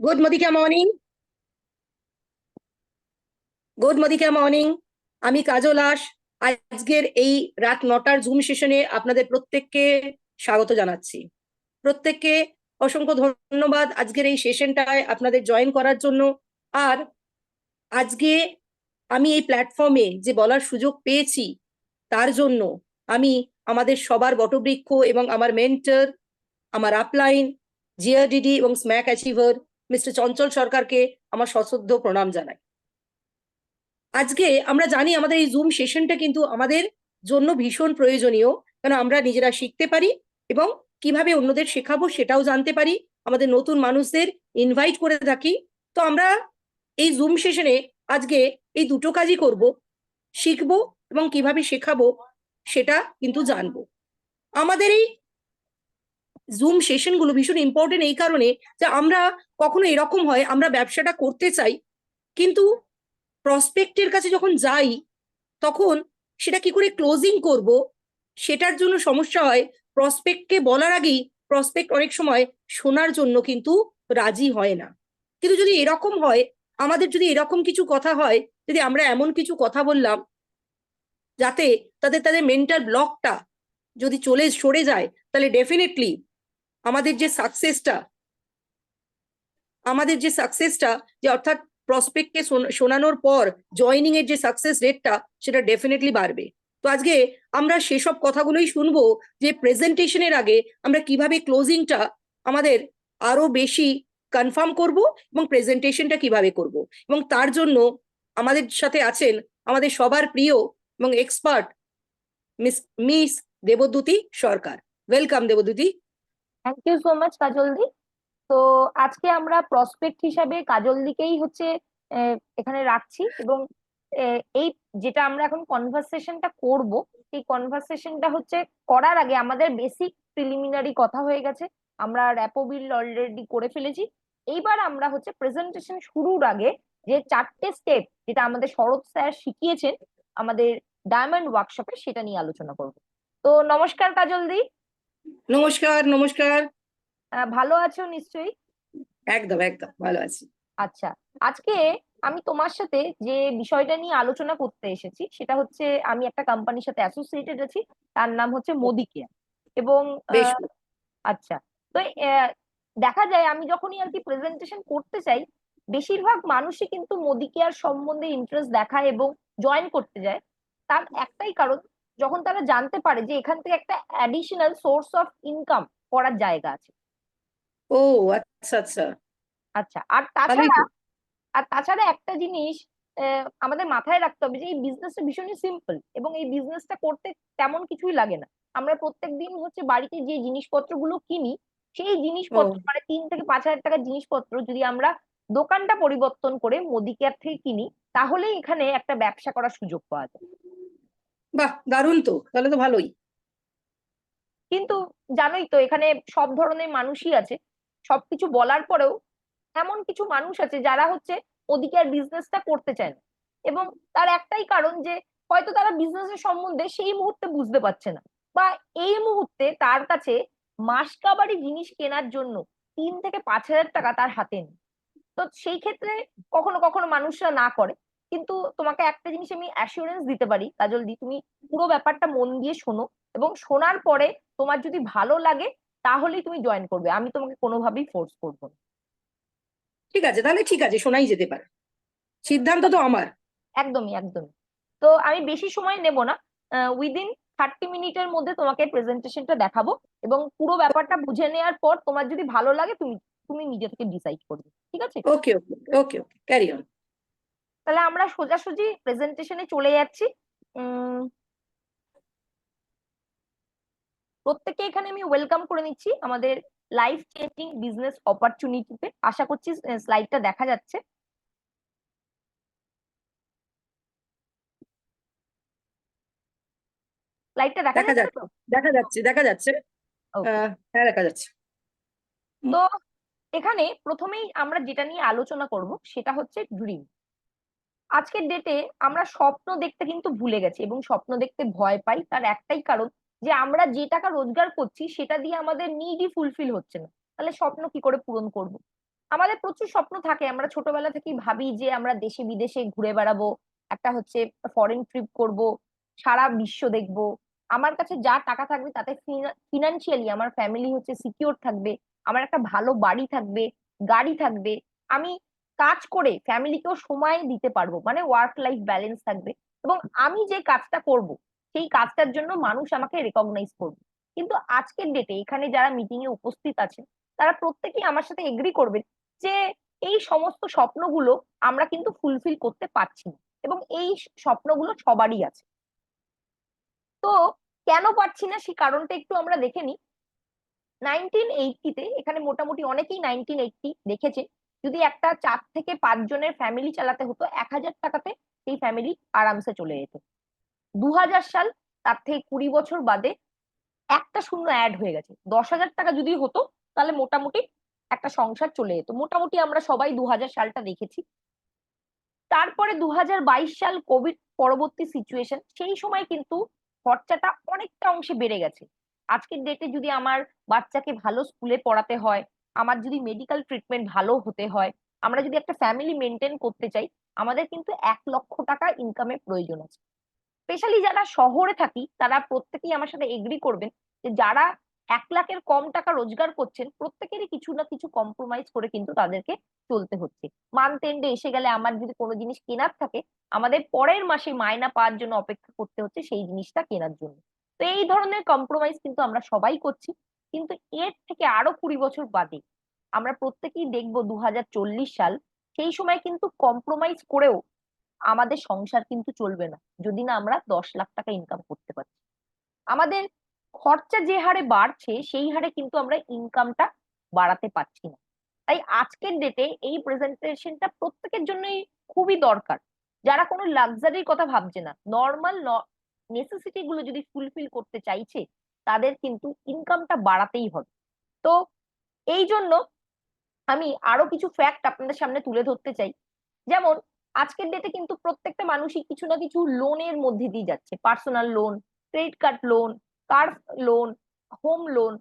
Good মদিকা morning. Good মদিকা morning. আমি কাজল আশ। আজকের এই রাত 9টার জুম সেশনে আপনাদের প্রত্যেককে স্বাগত জানাচ্ছি। প্রত্যেককে অসংখ্য ধন্যবাদ আজকের এই সেশনটায় আপনাদের জয়েন করার জন্য। আর আজকে আমি এই প্ল্যাটফর্মে যে বলার সুযোগ পেয়েছি তার জন্য আমি আমাদের সবার বটবৃক্ষ এবং আমার মেন্টর, আমার আপলাইন, জিআরডিডি এবং স্ম্যাক অ্যাচিভার মিস্টার চঞ্চল সরকারকে আমার সশ্রদ্ধ প্রণাম জানাই। আজকে আমরা জানি আমাদের এই জুম সেশনটা কিন্তু আমাদের জন্য ভীষণ প্রয়োজনীয়, কারণ আমরা নিজেরা শিখতে পারি এবং কিভাবে অন্যদের শেখাবো সেটাও জানতে পারি। আমাদের নতুন মানুষদের ইনভাইট করে থাকি। তো আমরা এই জুম সেশনে আজকে এই দুটো কাজই করব, শিখবো এবং কিভাবে শেখাবো সেটা কিন্তু জানবো। আমাদের এই জুম সেশনগুলো ভীষণ ইম্পর্টেন্ট এই কারণে যে আমরা কখনো এরকম হয় আমরা ব্যবসাটা করতে চাই, কিন্তু প্রসপেক্টের কাছে যখন যাই তখন সেটা কি করে ক্লোজিং করব সেটার জন্য সমস্যা হয়। প্রসপেক্টকে বলার আগেই প্রসপেক্ট অনেক সময় শোনার জন্য কিন্তু রাজি হয় না। কিন্তু যদি এরকম হয়, আমাদের যদি এরকম কিছু কথা হয়, যদি আমরা এমন কিছু কথা বললাম যাতে তাদের তাদের মেন্টাল ব্লকটা যদি সরে যায়, তাহলে ডেফিনেটলি আমাদের যে সাকসেসটা যে অর্থাৎ প্রসপেক্টকে শোনানোর পর জয়নিং এর যে সাকসেস রেটটা সেটা ডেফিনেটলি বাড়বে। তো আজকে আমরা সেসব কথাগুলোই শুনবো যে প্রেজেন্টেশনের আগে আমরা কিভাবে ক্লোজিংটা আমাদের আরো বেশি কনফার্ম করব এবং প্রেজেন্টেশনটা কিভাবে করব। এবং তার জন্য আমাদের সাথে আছেন আমাদের সবার প্রিয় এবং expert miss Debdyuti Sarkar. Welcome Debdyuti. Thank you so much কাজলদি। তো আজকে আমরা প্রসপেক্ট হিসাবে কাজলদিকেই হচ্ছে এখানে রাখছি, এবং এই যেটা আমরা এখন কনভারসেশনটা করব, এই কনভারসেশনটা হচ্ছে করার আগে আমাদের বেসিক প্রিলিমিনারি কথা হয়ে গেছে। আমরা র্যাপো বিল অলরেডি করে ফেলেছি। এইবার আমরা হচ্ছে প্রেজেন্টেশন শুরুর আগে যে 4টে স্টেপ যেটা আমাদের শরৎ স্যার শিখিয়েছেন আমাদের ডায়মন্ড ওয়ার্কশপে, সেটা নিয়ে আলোচনা করব। তো নমস্কার কাজলদি। নমস্কার নমস্কার। ভালো আছো নিশ্চয়ই? একদম একদম ভালো আছি। আচ্ছা, আজকে আমি তোমার সাথে যে বিষয়টা নিয়ে আলোচনা করতে এসেছি সেটা হচ্ছে, আমি একটা কোম্পানির সাথে অ্যাসোসিয়েটেড আছি, তার নাম হচ্ছে মোদি কেয়ার। এবং বেশ। আচ্ছা, তো দেখা যায় আমি যখনই আর কি প্রেজেন্টেশন করতে চাই, বেশিরভাগ মানুষই কিন্তু মোদি কেয়ার সম্বন্ধে ইন্টারেস্ট দেখায় এবং জয়েন করতে যায়। তার একটাই কারণ, যখন তারা জানতে পারে যে এখান থেকে একটা অ্যাডিশনাল সোর্স অফ ইনকাম করার জায়গা আছে। ও আচ্ছা আচ্ছা। আচ্ছা, আর ভালোই তাছাড়া তো। একটা জিনিস আমাদের মাথায় রাখতে হবে যে এই বিজনেসটা ভীষণই সিম্পল, এবং এই বিজনেসটা করতে তেমন কিছুই লাগে না। আমরা প্রত্যেকদিন হচ্ছে বাড়িতে যে জিনিসপত্রগুলো কিনি, সেই জিনিসপত্র ও মানে 3 থেকে 5 হাজার টাকার জিনিসপত্র যদি আমরা দোকানটা পরিবর্তন করে মোদি কেয়ার থেকে কিনি, তাহলেই এখানে একটা ব্যবসা করার সুযোগ পাওয়া যায়। বাহ, দারুণ তো, তাহলে তো ভালোই। কিন্তু জানোই তো, এখানে সব ধরনের মানুষই আছে। সবকিছু বলার পরেও এমন কিছু মানুষ আছে যারা হচ্ছে ওদিকে আর বিজনেসটা করতে চায় না, এবং তার একটাই কারণ যে হয়তো তারা বিজনেসের সম্বন্ধে সেই মুহূর্তে বুঝতে পারছে না, বা এই মুহূর্তে তার কাছে মাসকাবারি জিনিস কেনার জন্য 3 থেকে 5 হাজার টাকা তার হাতে নেই। তো সেই ক্ষেত্রে কখনো কখনো মানুষরা না করে। কিন্তু তোমাকে একটা জিনিস আমি অ্যাসিওরেন্স দিতে পারি কাজলদি, তুমি পুরো ব্যাপারটা মন দিয়ে শোনো, এবং শোনার পরে তোমার যদি ভালো লাগে তাহলেই তুমি জয়েন করবে, আমি তোমাকে কোনোভাবেই ফোর্স করবো না। ঠিক আছে, তাহলে ঠিক আছে, শোনাই যেতে পারে। সিদ্ধান্ত তো আমার। একদমই একদমই। তো আমি বেশি সময় নেব না, উইদিন 30 মিনিটের মধ্যে তোমাকে প্রেজেন্টেশনটা দেখাবো, এবং পুরো ব্যাপারটা বুঝে নেওয়ার পর তোমার যদি ভালো লাগে তুমি তুমি নিজে থেকে ডিসাইড করবে, ঠিক আছে? ওকে ওকে ওকে ওকে, ক্যারি অন। তাহলে আমরা সোজাসুজি প্রেজেন্টেশনে চলে যাচ্ছি। উম প্রত্যেককে এখানে আমি ওয়েলকাম করে নিচ্ছি আমাদের লাইফ চেঞ্জিং বিজনেস অপরচুনিটিতে। আশা করছি স্লাইডটা দেখা যাচ্ছে। স্লাইডটা দেখা দেখা যাচ্ছে তো? যাচ্ছে, দেখা যাচ্ছে, দেখা যাচ্ছে। ওকে। হ্যাঁ, দেখা যাচ্ছে। তো এখানে প্রথমেই আমরা যেটা নিয়ে আলোচনা করব সেটা হচ্ছে ড্রিম। আজকের ডেটে আমরা স্বপ্ন দেখতে কিন্তু ভুলে গেছি, এবং স্বপ্ন দেখতে ভয় পাই। তার একটাই কারণ যে আমরা যে টাকা রোজগার করছি সেটা দিয়ে আমাদের নিডই ফুলফিল হচ্ছে না, তাহলে স্বপ্ন কি করে পূরণ করব? আমাদের প্রচুর স্বপ্ন থাকে, আমরা ছোটবেলা থেকেই ভাবি যে আমরা দেশে বিদেশে ঘুরে বেড়াবো, একটা হচ্ছে ফরেন ট্রিপ করব, সারা বিশ্ব দেখব। আমার কাছে যা টাকা থাকবে তাতে ফিনান্সিয়ালি আমার ফ্যামিলি হচ্ছে সিকিউর থাকবে, আমার একটা ভালো বাড়ি থাকবে, গাড়ি থাকবে, আমি কাজ করে ফ্যামিলিকেও সময় দিতে পারবো, মানে ওয়ার্ক লাইফ ব্যালেন্স থাকবে, এবং আমি যে কাজটা করব সেই কাজটার জন্য মানুষ আমাকে রেকগনাইজ করবে। কিন্তু আজকের ডেটে এখানে যারা মিটিং এ উপস্থিত আছেন তারা প্রত্যেকেই আমার সাথে এগ্রি করবেন যে এই সমস্ত স্বপ্নগুলো আমরা কিন্তু ফুলফিল করতে পারছি না, এবং এই স্বপ্নগুলো সবারই আছে। তো কেন পারছি না সেই কারণটা একটু আমরা দেখে নিই। 1980-তে এখানে মোটামুটি অনেকেই 1980 দেখেছে, যদি একটা 4 থেকে 5 জনের ফ্যামিলি চালাতে হতো 1000 টাকাতে সেই ফ্যামিলি আরামসে চলে যেত। 2000 সাল, তার থেকে 20 বছর বাদে একটা শূন্য অ্যাড হয়ে গেছে, 10,000 টাকা যদি হতো তাহলে মোটামুটি একটা সংসার চলে যেত। মোটামুটি আমরা সবাই 2000 সালটা দেখেছি। তারপরে 2022 সাল কোভিড পরবর্তী সিচুয়েশন, সেই সময় কিন্তু খরচাটা অনেকটা অংশে বেড়ে গেছে। আজকের ডেটে যদি আমার বাচ্চাকে ভালো স্কুলে পড়াতে হয়, আমার যদি মেডিকেল ট্রিটমেন্ট ভালো হতে হয়, আমরা যদি একটা ফ্যামিলি মেনটেন করতে চাই, আমাদের কিন্তু 1 লক্ষ টাকা ইনকামের প্রয়োজন আছে। স্পেশালি যারা শহরে থাকি তারা প্রত্যেকেই আমার সাথে এগ্রি করবেন যে যারা 1 লাখের কম টাকা রোজগার করছেন প্রত্যেকেরই কিছু না কিছু কম্প্রোমাইজ করে কিন্তু তাদেরকে চলতে হচ্ছে। মান্থ এন্ডে এসে গেলে আমার যদি কোনো জিনিস কেনার থাকে, আমাদের পরের মাসে মাইনা পাওয়ার জন্য অপেক্ষা করতে হচ্ছে সেই জিনিসটা কেনার জন্য। তো এই ধরনের কম্প্রোমাইজ কিন্তু আমরা সবাই করছি। কিন্তু এর থেকে আরো 20 বছর বাদে আমরা প্রত্যেকেই দেখবো 2040 সাল, সেই সময় কিন্তু কম্প্রোমাইজ করেও আমাদের সংসার কিন্তু চলবে না যদি না আমরা 10 লাখ টাকা ইনকাম করতে পারি। আমাদের খরচা যে হারে বাড়ছে সেই হারে কিন্তু আমরা ইনকামটা বাড়াতে পারছি না। তাই আজকের ডেটে এই প্রেজেন্টেশনটা প্রত্যেকের জন্যই খুবই দরকার। যারা কোনো লাক্সারির কথা ভাবছে না, নর্মাল নেসেসিটি গুলো যদি ফুলফিল করতে চাইছে, তাদের কিন্তু ইনকামটা বাড়াতেই হবে। তো এই জন্য আমি আরো কিছু ফ্যাক্ট আপনাদের সামনে তুলে ধরতে চাই। যেমন আজকের ডেটে কিন্তু প্রত্যেকটা মানুষই কিছু না কিছু লোনের মধ্যে দিয়ে যাচ্ছে, personal loan, credit card loan, car loan, home loan.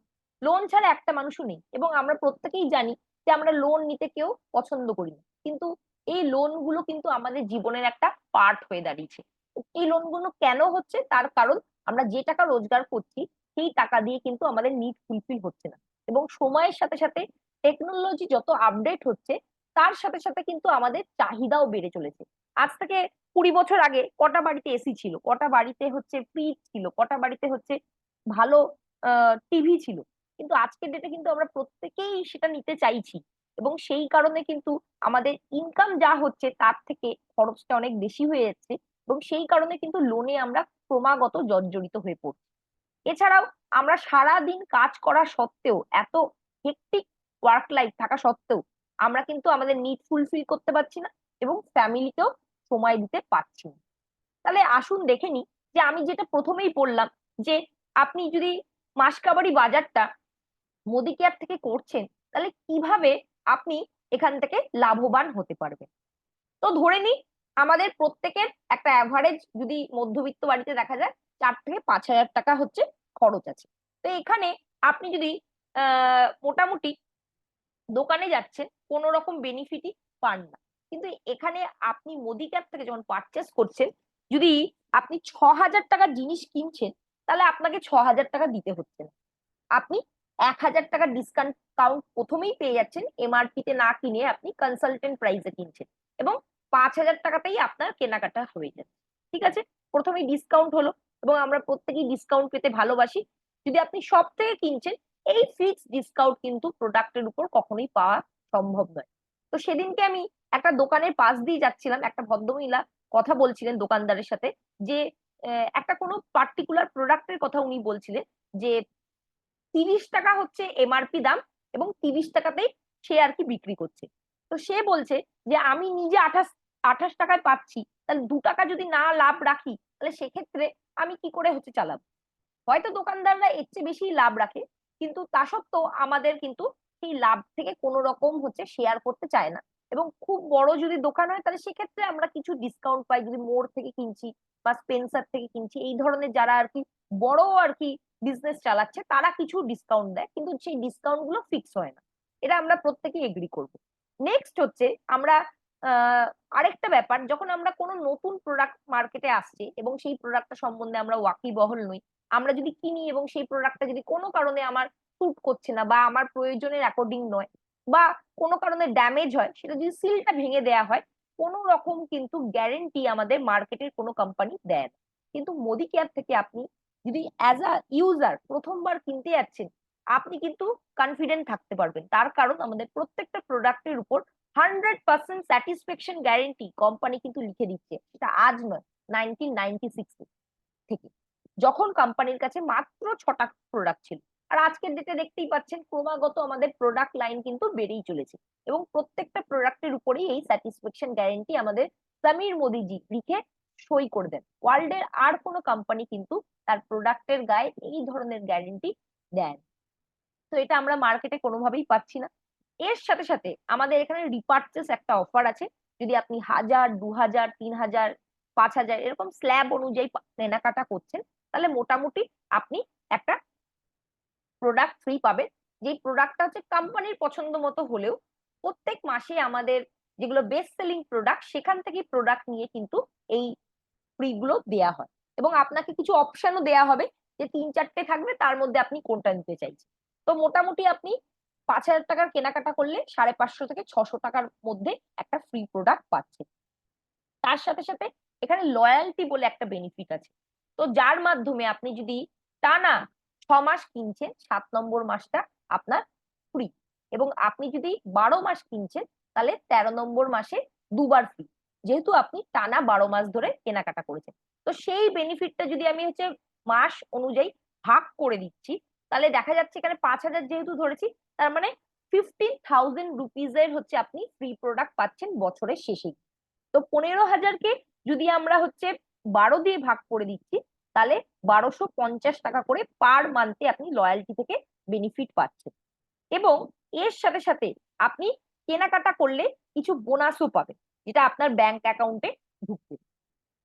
Loan ছাড়া একটা মানুষও নেই, এবং আমরা প্রত্যেকেই জানি যে আমরা লোন নিতে কেউ পছন্দ করি না, কিন্তু এই লোন গুলো কিন্তু আমাদের জীবনের একটা পার্ট হয়ে দাঁড়িয়েছে। এই লোনগুলো কেন হচ্ছে, তার কারণ আমরা যে টাকা রোজগার করছি সেই টাকা দিয়ে কিন্তু আমাদের নিড ফুলফিল হচ্ছে না, এবং সময়ের সাথে সাথে টেকনোলজি যত আপডেট হচ্ছে তার সাথে সাথে কিন্তু আমাদের চাহিদাও বেড়ে চলেছে। আজ থেকে 20 বছর আগে কটা বাড়িতে এসি ছিল, কটা বাড়িতে হচ্ছে ফ্রিজ ছিল, কটা বাড়িতে হচ্ছে ভালো টিভি ছিল, কিন্তু আজকের ডেটে কিন্তু আমরা প্রত্যেকেই সেটা নিতে চাইছি, এবং সেই কারণে কিন্তু আমাদের ইনকাম যা হচ্ছে তার থেকে খরচটা অনেক বেশি হয়ে যাচ্ছে, এবং সেই কারণে কিন্তু লোনে আমরা ক্রমাগত জর্জরিত হয়ে পড়ছি। এছাড়াও আমরা সারা দিন কাজ করা সত্ত্বেও, এত হেক্টিক ওয়ার্ক লাইফ থাকা সত্ত্বেও আমরা কিন্তু আমাদের নিড ফুলফিল করতে পারছি না, এবং ফ্যামিলিকেও সময় দিতে পারছি না। তাহলে আসুন দেখে নিই যে আমি যেটা প্রথমেই বললাম, যে আপনি যদি মাসকাবারি বাজারটা মোদি কেয়ার থেকে করছেন, তাহলে কিভাবে আপনি এখান থেকে লাভবান হতে পারবেন। তো ধরে নিই আমাদের প্রত্যেকের একটা অ্যাভারেজ যদি মধ্যবিত্ত বাড়িতে দেখা যায় 4 থেকে 5 হাজার টাকা হচ্ছে খরচ আছে। তো এখানে আপনি যদি মোটামুটি দোকানে যাচ্ছেন কোনো রকম বেনিফিটই পান না, কিন্তু এখানে আপনি মুদি ক্যাপ থেকে যখন পারচেস করছেন, যদি আপনি 6,000 টাকার জিনিস কিনছেন তাহলে আপনাকে 6,000 টাকা দিতে হচ্ছে না, আপনি 1,000 টাকা ডিসকাউন্ট কাউন্ট প্রথমেই পেয়ে যাচ্ছেন, এমআরপি তে না কিনে আপনি কনসালটেন্ট প্রাইসে কিনছেন, এবং 5,000 টাকাতেই আপনার কেনাকাটা হয়ে যাচ্ছে। ঠিক আছে, প্রথমেই ডিসকাউন্ট হলো, এবং আমরা প্রত্যেকেই ডিসকাউন্ট পেতে ভালোবাসি। যদি আপনি সব থেকে কিনছেন, এই ফিক্সড ডিসকাউন্ট কিন্তু প্রোডাক্টের উপর কখনোই পাওয়া সম্ভব নয়। তো সেদিনকে আমি একটা দোকানের পাশ দিয়ে যাচ্ছিলাম, একটা ভদ্রমহিলা কথা বলছিলেন দোকানদারের সাথে, যে একটা কোনো পার্টিকুলার প্রোডাক্টের কথা উনি বলছিলেন, যে 30 টাকা হচ্ছে এমআরপি দাম, এবং 30 টাকাতেই সে আর কি বিক্রি করছে। তো সে বলছে যে আমি নিজে 28 টাকায় পাচ্ছি, তাহলে 2 টাকা যদি না লাভ রাখি তাহলে সেক্ষেত্রে আমি কি করে হচ্ছে চালাবো। হয়তো দোকানদাররা এর চেয়ে বেশি লাভ রাখে, কিন্তু তা সত্ত্বেও আমাদের কিন্তু সেই লাভ থেকে কোনো রকম হচ্ছে শেয়ার করতে চায় না, এবং খুব বড় যদি দোকান হয় তাহলে সেক্ষেত্রে আমরা কিছু ডিসকাউন্ট পাই, যদি মোড় থেকে কিনছি বা স্পেন্সার থেকে কিনছি, এই ধরনের যারা আর কি বড় আর কি বিজনেস চালাচ্ছে তারা কিছু ডিসকাউন্ট দেয়, কিন্তু সেই ডিসকাউন্ট গুলো ফিক্স হয় না। এটা আমরা প্রত্যেকেই এগ্রি করবো। নেক্সট হচ্ছে আমরা আহ আরেকটা ব্যাপার, যখন আমরা কোনো নতুন প্রোডাক্ট মার্কেটে আসছে এবং সেই প্রোডাক্টটা সম্বন্ধে আমরা ওয়াকিবহল নই, আমরা যদি কিনি এবং সেই প্রোডাক্টটা যদি কোনো কারণে আমার স্যুট করছে না বা আমার প্রয়োজনের অ্যাকর্ডিং নয় বা কোনো কারণে ড্যামেজ হয়, সেটা যদি সিলটা ভেঙে দেওয়া হয়, কোনো রকম কিন্তু গ্যারেন্টি আমাদের মার্কেটের কোনো কোম্পানি দেয় না। কিন্তু মোদি কেয়ার থেকে আপনি যদি অ্যাজ আ ইউজার প্রথমবার কিনতে যাচ্ছেন, আপনি কিন্তু কনফিডেন্ট থাকতে পারবেন। তার কারণ আমাদের প্রত্যেকটা প্রোডাক্টের উপর 100% স্যাটিসফ্যাকশন গ্যারেন্টি কোম্পানি কিন্তু লিখে দিচ্ছে। এটা আজ নয়, 1996 থেকে, যখন কোম্পানির কাছে মাত্র 6টা প্রোডাক্ট ছিল। আর আজকের ডেটে দেখতেই পাচ্ছেন ক্রমাগত আমাদের প্রোডাক্ট লাইন কিন্তু বেড়েই চলেছে এবং প্রত্যেকটা প্রোডাক্টের উপরেই এই স্যাটিসফ্যাকশন গ্যারেন্টি আমাদের সমীর মোদিজি লিখে সই করে দেন। ওয়ার্ল্ডের আর কোনো কোম্পানি কিন্তু তার প্রোডাক্টের গায়ে এই ধরনের গ্যারেন্টি দেন। তো এটা আমরা মার্কেটে কোনোভাবেই পাচ্ছি না। এর সাথে সাথে আমাদের এখানে রিপারচেস একটা অফার আছে। যদি আপনি 1000, 2000, 3000, 5000 এরকম স্ল্যাব অনুযায়ী কেনাকাটা করছেন, তাহলে মোটামুটি আপনি একটা প্রোডাক্ট ফ্রি পাবেন। যে প্রোডাক্টটা হচ্ছে কোম্পানির পছন্দ মতো হলেও প্রত্যেক মাসে আমাদের যেগুলো বেস্ট সেলিং প্রোডাক্ট, সেখান থেকে প্রোডাক্ট নিয়ে কিন্তু এই ফ্রি গুলো দেওয়া হয় এবং আপনাকে কিছু অপশনও দেওয়া হবে যে 3-4টে থাকবে, তার মধ্যে আপনি কোনটা নিতে চাইছেন। তো মোটামুটি আপনি 5000 টাকার কেনাকাটা করলে 550 থেকে 600 টাকার মধ্যে একটা ফ্রি প্রোডাক্ট পাচ্ছেন। তার সাথে সাথে এখানে লয়ালটি বলে একটা বেনিফিট আছে। তো যার মাধ্যমে আপনি যদি টানা 6 মাস কিনছেন, 7 নম্বর মাসটা আপনার ফ্রি, এবং আপনি যদি 12 মাস কিনছেন, তাহলে 13 নম্বর মাসে দুবার ফ্রি, যেহেতু আপনি টানা 12 মাস ধরে কেনাকাটা করেছেন। তো সেই বেনিফিটটা যদি আমি হচ্ছে মাস অনুযায়ী ভাগ করে দিচ্ছি, তাহলে দেখা যাচ্ছে এখানে 5000 যেহেতু ধরেছি, তার মানে 15,000 রুপিজের হচ্ছে আপনি ফ্রি প্রোডাক্ট পাচ্ছেন বছরের শেষে। তো 15,000কে যদি আমরা হচ্ছে 12 দিয়ে ভাগ করে দিচ্ছি, তাহলে 1250 টাকা করে পার মান্থে আপনি লয়ালটি থেকে বেনিফিট পাচ্ছেন। এবং এর সাথে সাথে আপনি কেনাকাটা করলে কিছু বোনাসও পাবেন, যেটা আপনার ব্যাংক অ্যাকাউন্টে ঢুকবে।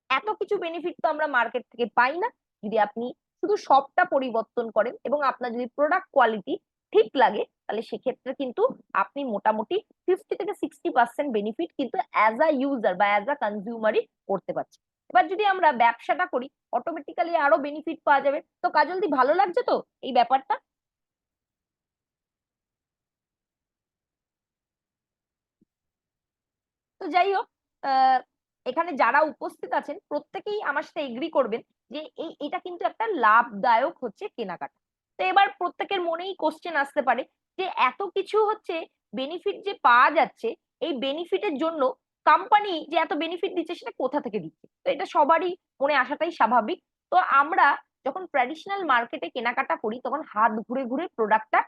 এত কিছু বেনিফিট তো আমরা মার্কেট থেকে পাই না। যদি আপনি শুধু শপটা পরিবর্তন করেন এবং আপনার যদি প্রোডাক্ট কোয়ালিটি ঠিক লাগে, তাহলে সেক্ষেত্রে কিন্তু আপনি মোটামুটি 50 থেকে 60% বেনিফিট কিন্তু অ্যাজ আ ইউজার বা অ্যাজ আ কনজিউমারই করতে পারছি। এবার যদি আমরা ব্যবসাটা করি, অটোমেটিক্যালি আরো বেনিফিট পাওয়া যাবে। তো কাজলদি, ভালো লাগছে তো এই ব্যাপারটা? তো যাই হোক, আহ, এখানে যারা উপস্থিত আছেন প্রত্যেকেই আমার সাথে এগ্রি করবেন যে এটা কিন্তু একটা লাভদায়ক হচ্ছে কেনাকাটা। তো এবার প্রত্যেকের মনেই কোশ্চেন আসতে পারে যে এত কিছু হচ্ছে বেনিফিট যে পাওয়া যাচ্ছে, এই বেনিফিটের জন্য কোম্পানি যে এত বেনিফিট দিচ্ছে সেটা কোথা থেকে দিচ্ছে? তো এটা সবারই মনে আসাটাই স্বাভাবিক। তো আমরা যখন ট্র্যাডিশনাল মার্কেটে কেনাকাটা করি, তখন হাত ঘুরে ঘুরে প্রোডাক্টটা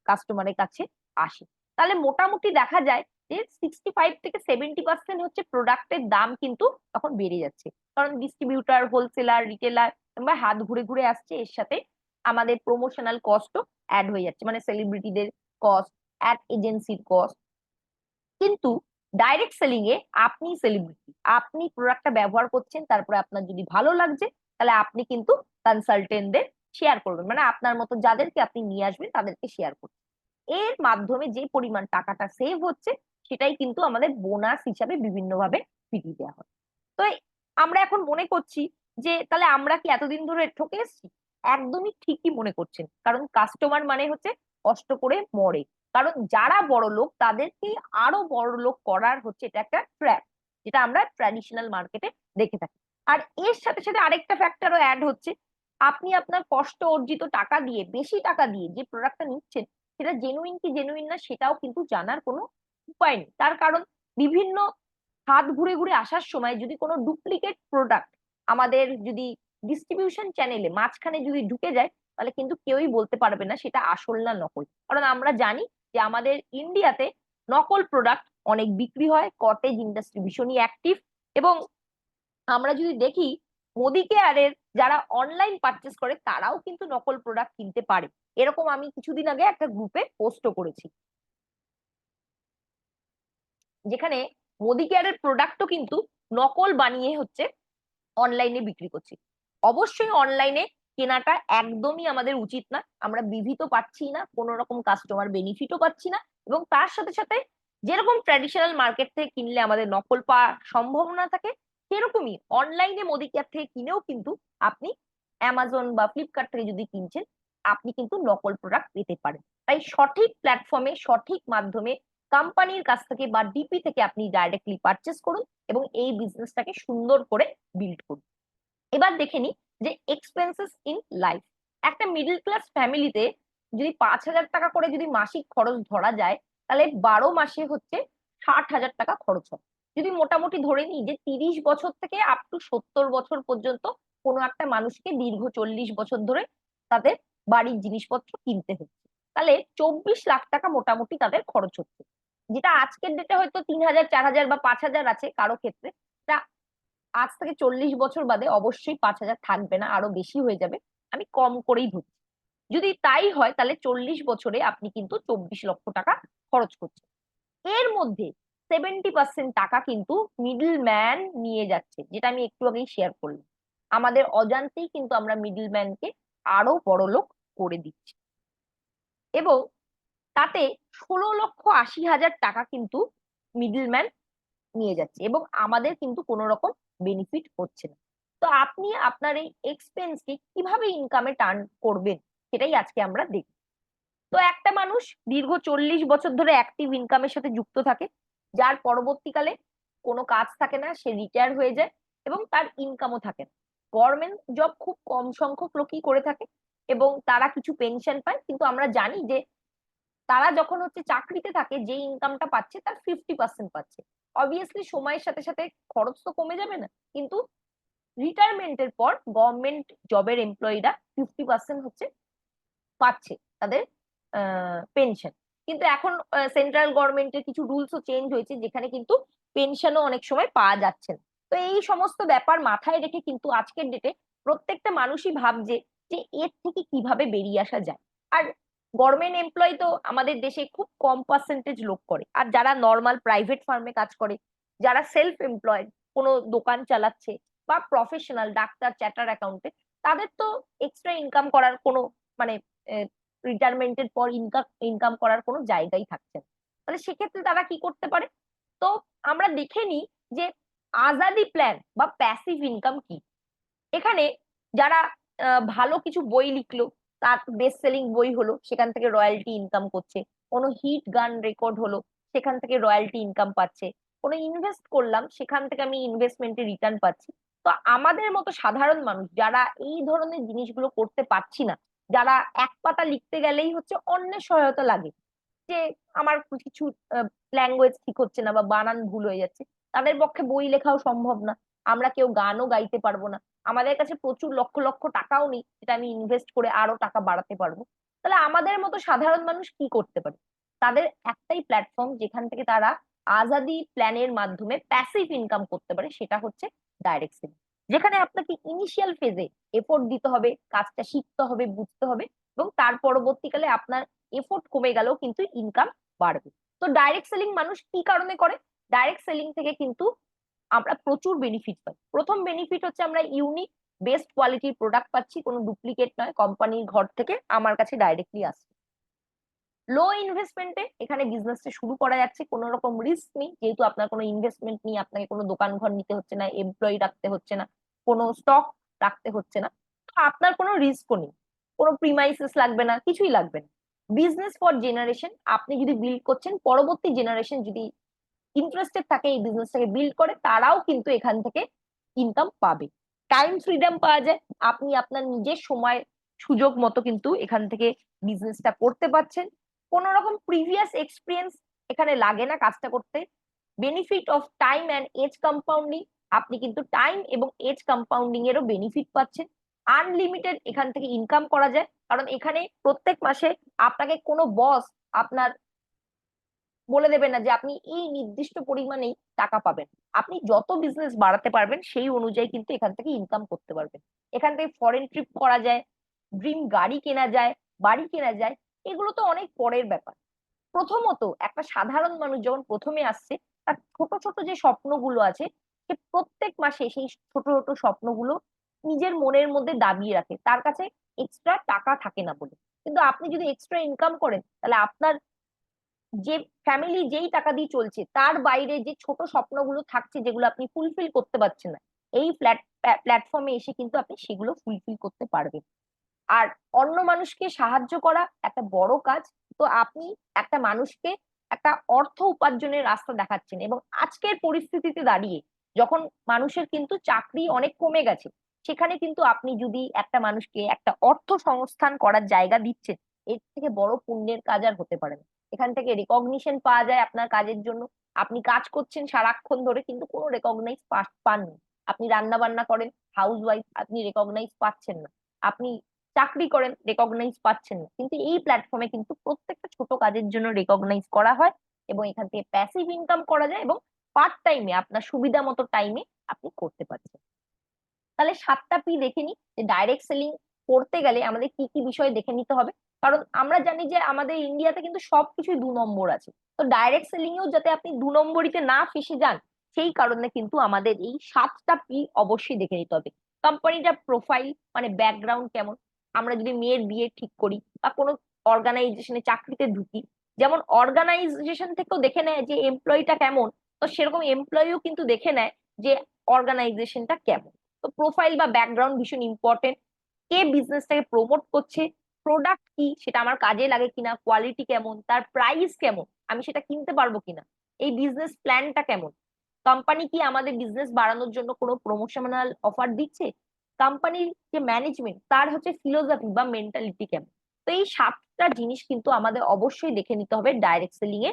কাস্টমারের কাছে আসে। তাহলে মোটামুটি দেখা যায় যে 65 থেকে 70% হচ্ছে প্রোডাক্টের দাম কিন্তু তখন বেড়ে যাচ্ছে, কারণ ডিস্ট্রিবিউটার, হোলসেলার, রিটেলার বা হাত ঘুরে ঘুরে আসছে। এর সাথে আমাদের প্রমোশনাল কস্টও অ্যাড হয়ে যাচ্ছে, মানে সেলিব্রিটিদের কস্ট, অ্যাড এজেন্সির কস্ট। কিন্তু ডাইরেক্ট সেলিং এ আপনি সেলিব্রিটি, আপনি প্রোডাক্টটা ব্যবহার করছেন, তারপরে আপনার যদি ভালো লাগছে, তাহলে আপনি কিন্তু কনসালটেন্টদের শেয়ার করবেন, মানে আপনার মতো যাদেরকে আপনি নিয়ে আসবেন তাদেরকে শেয়ার করবেন। এর মাধ্যমে যে পরিমাণ টাকাটা সেভ হচ্ছে, সেটাই কিন্তু আমাদের বোনাস হিসাবে বিভিন্নভাবে ফিরিয়ে দেওয়া হয়। তো আমরা এখন মনে করছি যে তাহলে আমরা কি এতদিন ধরে ঠকে এসেছি? একদমই ঠিকই মনে করছেন, কারণ কাস্টমার মানে হচ্ছে কষ্ট করে মরে। কারণ যারা বড় লোক তাদেরকে আরো বড় লোক করার হচ্ছে এটা একটা ট্র্যাপ, যেটা আমরা ট্র্যাডিশনাল মার্কেটে দেখে থাকি। আর এর সাথে সাথে আরেকটা ফ্যাক্টরও অ্যাড হচ্ছে, আপনি আপনার কষ্ট অর্জিত টাকা দিয়ে, বেশি টাকা দিয়ে যে প্রোডাক্টটা নিচ্ছেন, সেটা জেনুইন কি জেনুইন না সেটাও কিন্তু জানার কোনো উপায় নেই। তার কারণ বিভিন্ন হাত ঘুরে ঘুরে আসার সময় যদি কোনো ডুপ্লিকেট প্রোডাক্ট আমাদের যদি ডিস্ট্রিবিউশন চ্যানেলে মাঝখানে যদি ঢুকে যায়, তাহলে কিন্তু কেউই বলতে পারবে না সেটা আসল না নকল। কারণ আমরা জানি যে আমাদের ইন্ডিয়াতে নকল প্রোডাক্ট অনেক বিক্রি হয়, কটেজ ইন্ডাস্ট্রি ভীষণই অ্যাক্টিভ। এবং আমরা যদি দেখি মোদি কেয়ারের যারা অনলাইন পারচেস করে, তারাও কিন্তু নকল প্রোডাক্ট কিনতে পারে। এরকম আমি কিছুদিন আগে একটা গ্রুপে পোস্টও করেছি, যেখানে মোদি কেয়ারের প্রোডাক্টও কিন্তু নকল বানিয়ে হচ্ছে অনলাইনে বিক্রি করছি। অবশ্যই অনলাইনে কেনাটা একদমই আমাদের উচিত না। আমরা বিভিত পাচ্ছি না, কোনো রকম কাস্টমার বেনিফিটও পাচ্ছি না, এবং তার সাথে সাথে যেরকম ট্র্যাডিশনাল মার্কেট থেকে কিনলে আমাদের নকল পাওয়ার সম্ভাবনা থাকে, সেরকমই অনলাইনে মোদি কেয়ার থেকে কিনেও কিন্তু আপনি অ্যামাজন বা ফ্লিপকার্ট থেকে যদি কিনছেন, আপনি কিন্তু নকল প্রোডাক্ট পেতে পারেন। তাই সঠিক প্ল্যাটফর্মে, সঠিক মাধ্যমে কোম্পানির কাছ থেকে বা ডিপি থেকে আপনি ডাইরেক্টলি পারচেস করুন এবং এই বিজনেসটাকে সুন্দর করে বিল্ড করুন। এবার দেখে নি যে এক্সপেন্সেস ইন লাইফ। একটা মিডল ক্লাস ফ্যামিলিতে যদি 5,000 টাকা করে যদি মাসিক খরচ ধরা যায়, তাহলে 12 মাসে হচ্ছে 60,000 টাকা খরচ হয়। যদি মোটামুটি ধরে নিই যে 30 বছর থেকে আপ টু 70 বছর পর্যন্ত কোনো একটা মানুষকে দীর্ঘ 40 বছর ধরে তাদের বাড়ির জিনিসপত্র কিনতে হচ্ছে, তাহলে 24 লাখ টাকা মোটামুটি তাদের খরচ হচ্ছে। যেটা আজকের ডেটে হয়তো 3,000, 4,000 বা 5,000 আছে কারো ক্ষেত্রে, তা আজ থেকে 40 বছর বাদে অবশ্যই 5,000 থাকবে না, আরো বেশি হয়ে যাবে। আমি কম করেই ধরছি। যদি তাই হয় তাহলে 40 বছরে আপনি কিন্তু 24 লক্ষ টাকা খরচ করছেন। এর মধ্যে 70% টাকা কিন্তু মিডল ম্যান নিয়ে যাচ্ছে, যেটা আমি একটু আগেই শেয়ার করলাম। আমাদের অজান্তেই কিন্তু আমরা মিডল ম্যানকে আরো বড় লোক করে দিচ্ছি, এবং তাতে 16,80,000 টাকা কিন্তু মিডল ম্যান নিয়ে যাচ্ছে, এবং আমাদের কিন্তু কোনো রকম বেনিফিট হচ্ছে না। তো আপনি আপনার এই এক্সপেন্সকে কিভাবে ইনকামে টার্ন করবেন, সেটাই আজকে আমরা দেখব। তো একটা মানুষ দীর্ঘ 40 বছর ধরে অ্যাক্টিভ ইনকামের সাথে যুক্ত থাকে, যার পরবর্তীকালে কোনো কাজ থাকে না, সে রিটায়ার হয়ে যায় এবং তার ইনকামও থাকে না। গভর্নমেন্ট জব খুব কম সংখ্যক লোকই করে থাকে এবং তারা কিছু পেনশন পায়, কিন্তু আমরা জানি যে তারা যখন হচ্ছে চাকরিতে থাকে, যে ইনকামটা পাচ্ছে তার 50% পাচ্ছে। অবভিয়াসলি সময়ের সাথে সাথে খরচ তো কমে যাবে না, কিন্তু রিটায়ারমেন্টের পর গভর্নমেন্ট জবের এমপ্লয়িরা 50% হচ্ছে পাচ্ছে তাদের পেনশন। কিন্তু এখন সেন্ট্রাল গভর্নমেন্টের কিছু রুলসও চেঞ্জ হয়েছে, যেখানে কিন্তু পেনশনও অনেক সময় পাওয়া যাচ্ছে না। তো এই সমস্ত ব্যাপার মাথায় রেখে কিন্তু আজকের ডেটে প্রত্যেকটা মানুষই ভাবছে যে এর থেকে কিভাবে বেরিয়ে আসা যায়। আর গভর্নমেন্ট এমপ্লয় তো আমাদের দেশে খুব কম পার্সেন্টেজ লোক করে, আর যারা নর্মাল প্রাইভেট ফার্মে কাজ করে, যারা সেলফ এমপ্লয়েড, কোনো দোকান চালাচ্ছে বা প্রফেশনাল ডাক্তার, চার্টার অ্যাকাউন্টেন্ট, তাদের তো এক্সট্রা ইনকাম করার কোনো মানে রিটায়ারমেন্টের পর ইনকাম ইনকাম করার কোনো জায়গাই থাকছে না। তাহলে সেক্ষেত্রে তারা কি করতে পারে? তো আমরা দেখে নিই যে আজাদি প্ল্যান বা প্যাসিভ ইনকাম কি। এখানে যারা ভালো কিছু বই লিখলো, তার বেস্ট সেলিং বই হলো, সেখান থেকে রয়্যালটি ইনকাম করছে। কোনো হিট গান রেকর্ড হলো, সেখান থেকে রয়্যালটি ইনকাম পাচ্ছে। কোনো ইনভেস্ট করলাম, সেখান থেকে আমি ইনভেস্টমেন্টে রিটার্ন পাচ্ছি। তো আমাদের মতো সাধারণ মানুষ যারা এই ধরনের জিনিসগুলো করতে পারছি না, যারা এক পাতা লিখতে গেলেই হচ্ছে অন্যের সহায়তা লাগে, যে আমার কিছু ল্যাঙ্গুয়েজ ঠিক হচ্ছে না বা বানান ভুল হয়ে যাচ্ছে, তাদের পক্ষে বই লেখাও সম্ভব না, আমরা কেউ গানও গাইতে পারবো না, আমাদের কাছে প্রচুর লক্ষ লক্ষ টাকাও নেই যেটা আমি ইনভেস্ট করে আরো টাকা বাড়াতে পারবো। তাহলে আমাদের মতো সাধারণ মানুষ কি করতে পারে? তাদের একটাই প্ল্যাটফর্ম যেখান থেকে তারা আজাদি প্ল্যানের মাধ্যমে প্যাসিভ ইনকাম করতে পারে, সেটা হচ্ছে ডাইরেক্ট সেলিং। যেখানে আপনাকে ইনিশিয়াল ফেজে এফোর্ট দিতে হবে, কাজটা শিখতে হবে, বুঝতে হবে, এবং তার পরবর্তীকালে আপনার এফোর্ট কমে গেলেও কিন্তু ইনকাম বাড়বে। তো ডাইরেক্ট সেলিং মানুষ কি কারণে করে? ডাইরেক্ট সেলিং থেকে কিন্তু আমরা প্রচুর বেনিফিট পাই। প্রথম বেনিফিট হচ্ছে আমরা ইউনিক বেস্ট কোয়ালিটির প্রোডাক্ট পাচ্ছি, কোনো ডুপ্লিকেট নয়, কোম্পানির ঘর থেকে আমার কাছে ডাইরেক্টলি আসছে। লো ইনভেস্টমেন্টে এখানে বিজনেসটা শুরু করা যাচ্ছে, কোনো রকম রিস্ক নেই, যেহেতু আপনার কোনো ইনভেস্টমেন্ট নেই, আপনাকে কোনো দোকান ঘর নিতে হচ্ছে না, এমপ্লয়ি রাখতে হচ্ছে না, কোনো স্টক রাখতে হচ্ছে না, তো আপনার কোনো রিস্কও নেই, কোনো প্রিমাইসেস লাগবে না, কিছুই লাগবে না। বিজনেস ফর জেনারেশন আপনি যদি বিল্ড করছেন, পরবর্তী জেনারেশন যদি ইন্টারেস্টেড থাকে এই বিজনেসটাকে বিল্ড করে, তারাও কিন্তু এখান থেকে ইনকাম পাবে। টাইম ফ্রিডম পাওয়া যায়, আপনি আপনার নিজের সময় সুযোগ মতো কিন্তু এখান থেকে বিজনেসটা করতে পারছেন। কোন রকম প্রিভিয়াস এক্সপিরিয়েন্স এখানে লাগে না কাজটা করতে। Benefit of time and age compounding, আপনি কিন্তু টাইম এবং এজ কম্পাউন্ডিং এরও বেনিফিট পাচ্ছেন। আনলিমিটেড এখান থেকে ইনকাম করা যায়, কারণ এখানে প্রত্যেক মাসে আপনাকে কোনো বস আপনার বলে দেবে না যে আপনি এই নির্দিষ্ট পরিমাণেই টাকা পাবেন। আপনি যত বিজনেস বাড়াতে পারবেন সেই অনুযায়ী কিন্তু এখান থেকে ইনকাম করতে পারবেন। এখান থেকে ফরেন ট্রিপ করা যায়, ড্রিম গাড়ি কেনা যায়, বাড়ি কেনা যায়, এগুলো তো অনেক পরের ব্যাপার। প্রথমত একটা সাধারণ মানুষ যখন প্রথমে আসছে, তার ছোট ছোট যে স্বপ্নগুলো আছে, সে প্রত্যেক মাসে সেই ছোট ছোট স্বপ্নগুলো নিজের মনের মধ্যে দাবিয়ে রাখে, তার কাছে এক্সট্রা টাকা থাকে না বলে। কিন্তু আপনি যদি এক্সট্রা ইনকাম করেন, তাহলে আপনার যে ফ্যামিলি যেই টাকা দিয়ে চলছে তার বাইরে যে ছোট স্বপ্নগুলো থাকছে যেগুলো আপনি ফুলফিল করতে পারছেন না, এই প্ল্যাটফর্মে এসে কিন্তু আপনি সেগুলো ফুলফিল করতে পারবেন। আর অন্য মানুষকে সাহায্য করা একটা বড় কাজ। তো আপনি একটা মানুষকে একটা অর্থ উপার্জনের রাস্তা দেখাচ্ছেন, এবং আজকের পরিস্থিতিতে দাঁড়িয়ে যখন মানুষের কিন্তু চাকরি অনেক কমে গেছে, সেখানে কিন্তু আপনি যদি একটা মানুষকে একটা অর্থ সংস্থান করার জায়গা দিচ্ছেন, এর থেকে বড় পুণ্যের কাজ আর হতে পারে না। এখান থেকে রেকগনিশন পাওয়া যায় আপনার কাজের জন্য। আপনি কাজ করছেন সারাক্ষণ ধরে কিন্তু কোনো রেকগনাইজ পাননি। আপনি রান্না বান্না করেন, হাউস ওয়াইফ, আপনি রেকগনাইজ পাচ্ছেন না। আপনি চাকরি করেন, রেকগনাইজ পাচ্ছেন না। কিন্তু এই প্ল্যাটফর্মে কিন্তু প্রত্যেকটা ছোট কাজের জন্য রেকগনাইজ করা হয়, এবং এখান থেকে প্যাসিভ ইনকাম করা যায়, এবং পার্ট টাইমে আপনার সুবিধা মতো টাইমে আপনি করতে পারছেন। তাহলে 7টা P দেখে নি যে ডাইরেক্ট সেলিং করতে গেলে আমাদের কি কি বিষয় দেখে নিতে হবে। কারণ আমরা জানি যে আমাদের ইন্ডিয়াতে কিন্তু সবকিছুই 2 নম্বর আছে। তো ডাইরেক্ট সেলিং এও যাতে আপনি 2 নম্বরিতে না ফেসে যান, সেই কারণে কিন্তু আমাদের এই 7টা P অবশ্যই দেখে নিতে হবে। কোম্পানিটার প্রোফাইল, মানে ব্যাকগ্রাউন্ড কেমন। আমরা যদি মেয়ের বিয়ে ঠিক করি বা কোনো অর্গানাইজেশনে চাকরিতে ঢুকি, যেমন অর্গানাইজেশন থেকেও দেখে নেয় যে এমপ্লয়িটা কেমন, তো সেরকম এমপ্লয়িও কিন্তু দেখে নেয় যে অর্গানাইজেশনটা কেমন। তো প্রোফাইল বা ব্যাকগ্রাউন্ড ভীষণ ইম্পর্টেন্ট। কে বিজনেসটাকে প্রমোট করছে, প্রোডাক্ট কি, সেটা আমার কাজে লাগে কিনা, কোয়ালিটি কেমন, তার প্রাইস কেমন, আমি সেটা কিনতে পারবো কিনা, এই বিজনেস প্ল্যানটা কেমন, কোম্পানি কি আমাদের বিজনেস বাড়ানোর জন্য কোনো প্রমোশনাল অফার দিচ্ছে, কোম্পানির যে ম্যানেজমেন্ট তার হচ্ছে ফিলোসফি বা মেন্টালিটি কেমন। তো এই 7টা জিনিস কিন্তু আমাদের অবশ্যই দেখে নিতে হবে ডাইরেক্ট সেলিং এ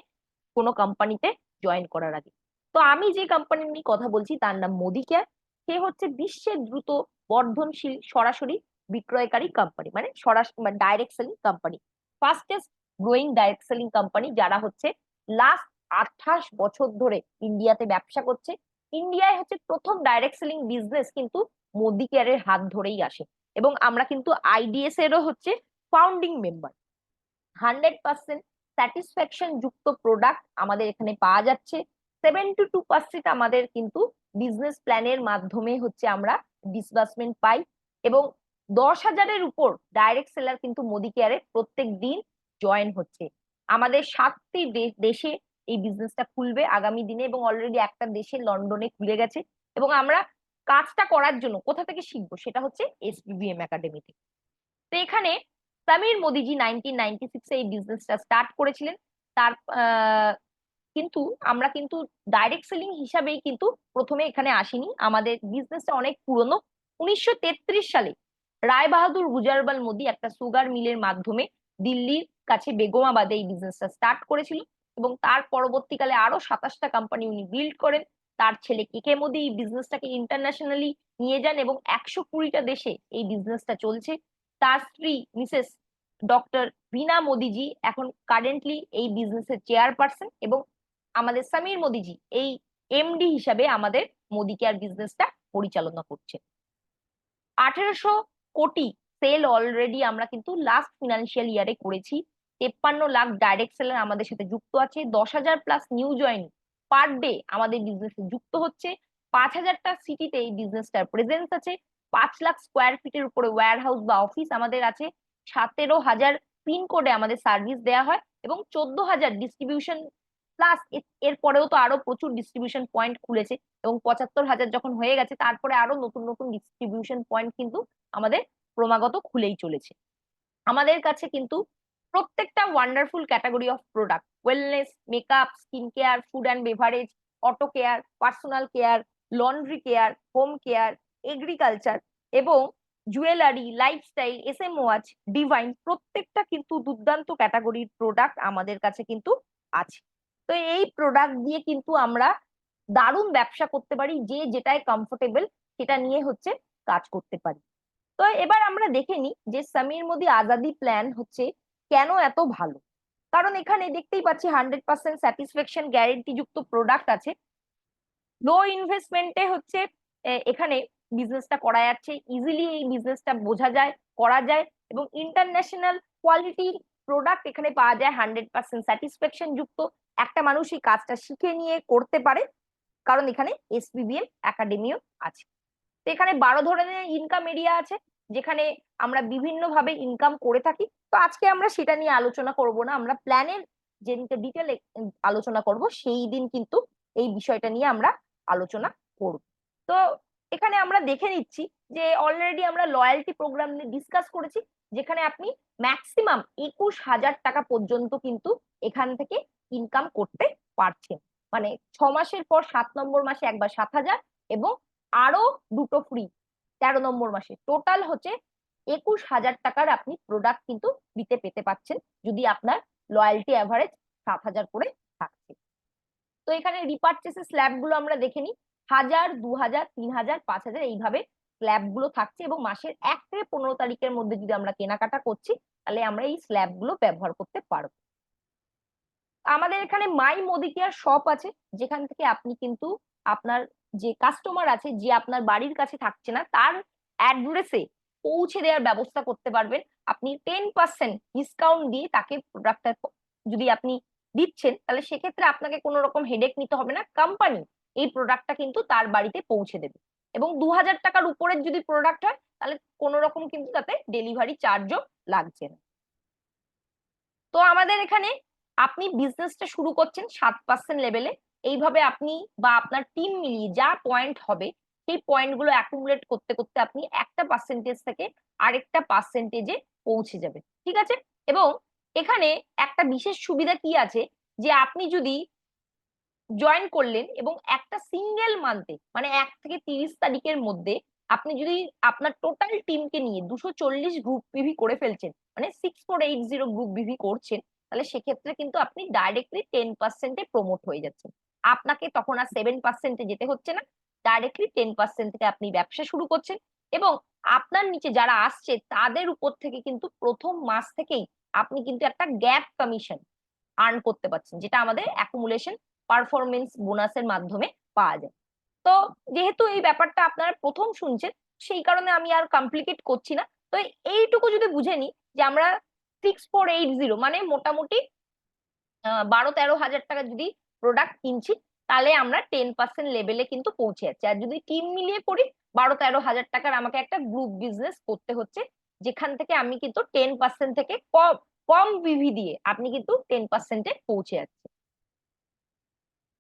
কোনো কোম্পানিতে জয়েন করার আগে। তো আমি যে কোম্পানি নিয়ে কথা বলছি তার নাম মোদি কেয়ার। সে হচ্ছে বিশ্বের দ্রুত বর্ধনশীল সরাসরি বিক্রয়কারী কোম্পানি, মানে সরাসরি direct selling company, fastest growing direct selling company, যারা হচ্ছে লাস্ট 28 বছর ধরে ইন্ডিয়াতে ব্যবসা করছে। ইন্ডিয়ায় হচ্ছে প্রথম ডাইরেক্ট সেলিং বিজনেস কিন্তু মোদি কেয়ারের হাত ধরেই আসে, এবং আমরা কিন্তু আইডিএস এরও হচ্ছে ফাউন্ডিং মেম্বার। 100% স্যাটিসফ্যাকশন যুক্ত প্রোডাক্ট আমাদের এখানে পাওয়া যাচ্ছে। 72% আমাদের কিন্তু বিজনেস প্ল্যানের মাধ্যমে হচ্ছে আমরা ডিসবার্সমেন্ট পাই, এবং 10,000-এর উপর ডাইরেক্ট সেলার কিন্তু মোদি কেয়ারে প্রত্যেক দিন জয়েন হচ্ছে। আমাদের 7টি দেশে এই বিজনেসটা খুলবে আগামী দিনে, এবং অলরেডি একটা দেশে লন্ডনে খুলে গেছে। এবং আমরা কাজটা করার জন্য কোথা থেকে শিখবো, সেটা হচ্ছে এসবিবিএম একাডেমি থেকে। তো এখানে সামির মোদিজি 1996-এ এই বিজনেসটা স্টার্ট করেছিলেন। তার কিন্তু আমরা কিন্তু ডাইরেক্ট সেলিং হিসাবেই কিন্তু প্রথমে এখানে আসিনি, আমাদের বিজনেসটা অনেক পুরনো। 1933 সালে রায় বাহাদুর গুজরাবাল মোদি একটা সুগার মিলের মাধ্যমে দিল্লির কাছে বেগমাবাদে এই বিজনেসটা স্টার্ট করেছিল, এবং তার পরবর্তীকালে আরো 27টা কোম্পানি উনি বিল্ড করেন। তার ছেলে কে মোদি এই বিজনেসটাকে ইন্টারন্যাশনালি নিয়ে যান, এবং 120টা দেশে এই বিজনেসটা চলছে। তার স্ত্রী মিসেস ডক্টর ভীনা মোদিজি এখন কারেন্টলি এই বিজনেসের চেয়ারপারসন, এবং আমাদের সমীর মোদিজি এই এমডি হিসাবে আমাদের মোদি কেয়ার বিজনেসটা পরিচালনা করছে। 1800 কোটি সেল অলরেডি আমরা কিন্তু লাস্ট ফিনান্সিয়াল ইয়ারে করেছি। 53 লাখ ডাইরেক্ট সেলার আমাদের সাথে যুক্ত আছে। 10,000+ নিউ জয়েন পার ডে আমাদের বিজনেসে যুক্ত হচ্ছে। 5,000টা সিটিতে এই বিজনেসটার প্রেজেন্স আছে। 5 লাখ স্কোয়ার ফিটের উপরে ওয়্যার হাউস বা অফিস আমাদের আছে। 17,000 পিনকোডে আমাদের সার্ভিস দেওয়া হয়, এবং 14,000 ডিস্ট্রিবিউশন প্লাস এর পরেও তো আরো প্রচুর ডিস্ট্রিবিউশন পয়েন্ট খুলেছে, এবং 75,000 যখন হয়ে গেছে তারপরে আরো নতুন নতুন ডিস্ট্রিবিউশন পয়েন্ট কিন্তু আমাদের ক্রমাগত খুলেই চলেছে। আমাদের কাছে কিন্তু প্রত্যেকটা wonderful category of product, wellness, makeup, skin care, food and beverage, auto care, personal care, laundry care, home care, agriculture, এবং jewellery, lifestyle, SM watch, divine, প্রত্যেকটা কিন্তু দুর্দান্ত ক্যাটাগরির প্রোডাক্ট আমাদের কাছে কিন্তু আছে। তো এই প্রোডাক্ট দিয়ে কিন্তু আমরা দারুণ ব্যবসা করতে পারি, যে যেটাই কমফোর্টেবল সেটা নিয়ে হচ্ছে কাজ করতে পারি। তো এবার আমরা দেখে নিই যে সমীর মোদি আজাদি প্ল্যান হচ্ছে কেন এত ভালো। কারণ এখানে দেখতেই পাচ্ছি 100% স্যাটিসফ্যাকশন গ্যারেন্টি যুক্ত প্রোডাক্ট আছে। লো ইনভেস্টমেন্টে হচ্ছে এখানে বিজনেসটা করা যাচ্ছে, ইজিলি এই বিজনেসটা বোঝা যায়, করা যায়, এবং ইন্টারন্যাশনাল কোয়ালিটির প্রোডাক্ট এখানে পাওয়া যায়। 100% স্যাটিসফ্যাকশন যুক্ত একটা মানুষ এই কাজটা শিখে নিয়ে করতে পারে, কারণ এখানে এসবিবিএম একাডেমিও আছে। তো এখানে 12 ধরনের ইনকাম এরিয়া আছে, যেখানে আমরা বিভিন্ন ভাবে ইনকাম করে থাকি। তো আজকে আমরা সেটা নিয়ে আলোচনা করব না, আমরা প্ল্যানের যেদিনকে ডিটেল আলোচনা করব সেই দিন কিন্তু এই বিষয়টা নিয়ে আমরা আলোচনা করব। তো এখানে আমরা দেখে নিচ্ছি যে অলরেডি আমরা লয়্যালটি প্রোগ্রাম নিয়ে ডিসকাস করেছি, যেখানে আপনি ম্যাক্সিমাম 21,000 টাকা পর্যন্ত কিন্তু এখান থেকে ইনকাম করতে পারছেন। মানে 6 মাসের পর 7 নম্বর মাসে একবার 7,000 এবং আরো দুটো ফ্রি 13 নম্বর মাসে, টোটাল হচ্ছে 21,000 টাকার আপনি প্রোডাক্ট কিন্তু দিতে পেতে পাচ্ছেন, যদি আপনার লয়্যালটি অ্যাভারেজ 7,000 করে থাকছে। তো এখানে রিপারচেসের স্ল্যাব গুলো আমরা দেখে নিই। 1,000, 2,000, 3,000, 5,000 এইভাবে স্ল্যাব গুলো থাকছে, এবং মাসের 1 থেকে 15 তারিখের মধ্যে যদি আমরা কেনাকাটা করছি তাহলে আমরা এই স্ল্যাব গুলো ব্যবহার করতে পারবো। আমাদের এখানে মাই মোদি কেয়ার শপ আছে, যেখান থেকে আপনি কিন্তু আপনার যে কাস্টমার আছে, যে আপনার বাড়ির কাছে থাকছে না, তার অ্যাড্রেসে পৌঁছে দেওয়ার ব্যবস্থা করতে পারবেন। আপনি 10% ডিসকাউন্ট দিয়ে তাকে প্রোডাক্টটা যদি আপনি দিচ্ছেন, তাহলে সেক্ষেত্রে আপনাকে কোনো রকম হেডেক নিতে হবে না, কোম্পানি এই প্রোডাক্টটা কিন্তু তার বাড়িতে পৌঁছে দেবে। এবং 2,000 টাকার উপরের যদি প্রোডাক্ট হয় তাহলে কোনো রকম কিন্তু তাতে ডেলিভারি চার্জও লাগছে না। তো আমাদের এখানে আপনি বিজনেসটা শুরু করছেন 7% লেভেলে, এইভাবে আপনি বা আপনার টিম মিলিয়ে যা পয়েন্ট হবে সেই পয়েন্টগুলো অ্যাকুমুলেট করতে করতে আপনি একটা পার্সেন্টেজ থেকে আরেকটা পার্সেন্টেজে পৌঁছে যাবে, ঠিক আছে? এবং এখানে একটা বিশেষ সুবিধা কি আছে, যে আপনি যদি জয়েন করলেন এবং একটা সিঙ্গেল মান্থে মানে 1 থেকে 30 তারিখের মধ্যে আপনি যদি আপনার টোটাল টিমকে নিয়ে 240 গ্রুপ বিভি করে ফেলছেন, মানে 6480 গ্রুপ বিভি করছেন, তাহলে সেক্ষেত্রে কিন্তু আপনি ডাইরেক্টলি 10%-এ প্রমোট হয়ে যাচ্ছেন। আপনাকে তখন আর 7%-এ যেতে হচ্ছে না, ডাইরেক্টলি 10% থেকে আপনি ব্যবসা শুরু করছেন। এবং আপনার নিচে যারা আসছে তাদের উপর থেকে কিন্তু প্রথম মাস থেকেই আপনি কিন্তু একটা গ্যাপ কমিশন আর্ন করতে পারছেন, যেটা আমাদের অ্যাকুমুলেশন পারফরমেন্স বোনাসের মাধ্যমে পাওয়া যায়। তো যেহেতু এই ব্যাপারটা আপনারা প্রথম শুনছেন, সেই কারণে আমি আর কমপ্লিকেট করছি না। তো এইটুকু যদি বুঝে নিই যে আমরা 6480 মানে মোটামুটি 12-13 হাজার টাকা যদি প্রোডাক্ট কিনছি, তাহলে আমরা 10% লেভেলে কিন্তু পৌঁছে যাচ্ছি। আর যদি টিম মিলিয়ে করি, 12-13 হাজার টাকার আমাকে একটা গ্রুপ বিজনেস করতে হচ্ছে, যেখান থেকে আমি কিন্তু 10% থেকে কম কম বিভি দিয়ে আপনি কিন্তু 10%-এ পৌঁছে যাচ্ছে।